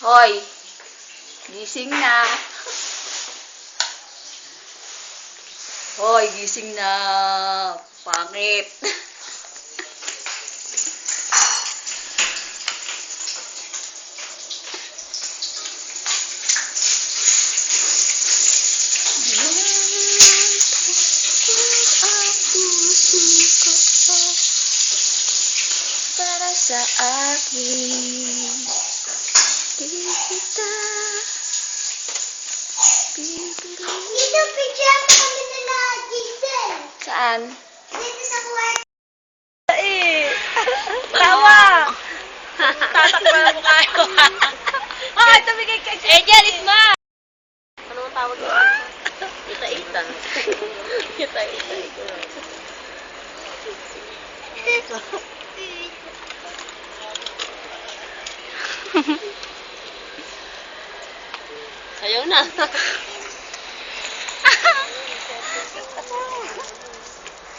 Hoy, gising na. Hoy, gising na. Pangit. Para sa akin, di kita pipiliin. Dito, pijama kami na lagi din. Saan? Dito sa kwarto. Tawa! Tatakbo na po kayo. Ay, tumigay ka dyan. Diyan, Isma! Ano ang tawag dito? Ita-ita. Ita-ita. Ayaw na.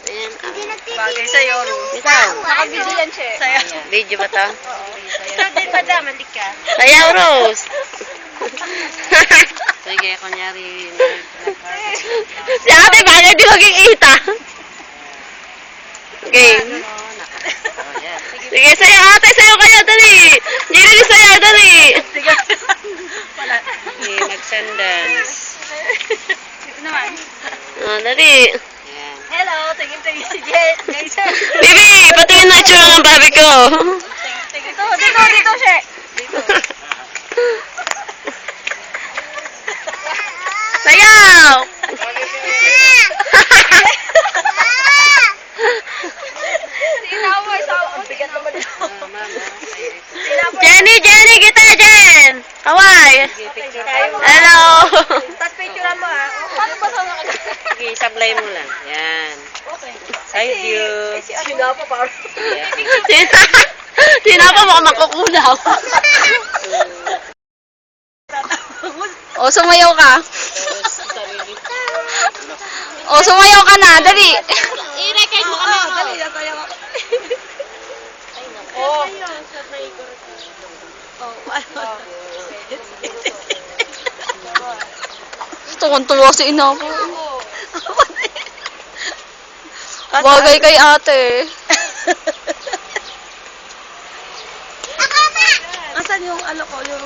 Ayan, bagay sa'yo, Rose. Ikaw. Nakabidyo yan siya. Sa'yo. Video ba to? Oo. Ikaw din, madam. Malik ka. Sayaw, Rose! Sige, kunyari. Si ate, bakit di maging ita? Okay. Sige, sayaw ate, sayaw kayo, dali! Nilili sayaw, dali! Sige. Wala. Okay, mag-sundance. Dito naman. Dali. Hello, tingin-tingin si Jet. Guys, Bibi, patingin na itsura ng babi ko. tingin. Dito, siya. Dito. Sayaw! Sinaway, ang bigat naman ito. Jenny, kita, Jen! Kawai! Hello! Tapos picture mo ha. Paano ba sa mga Sige, sablay mo lang. Yan. Side view. Sinapa parang. Sinapa mo makukunaw. O, sumayaw ka. O, sumayaw ka na. Dali. I-record mo kami. Dali, nasayaw ako. Oh. Tuwan-tuwa si ina ko. Bagay kay ate. Asan yung ano ko, yung...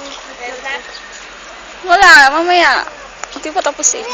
Wala, mamaya. Hindi pa tapos eh.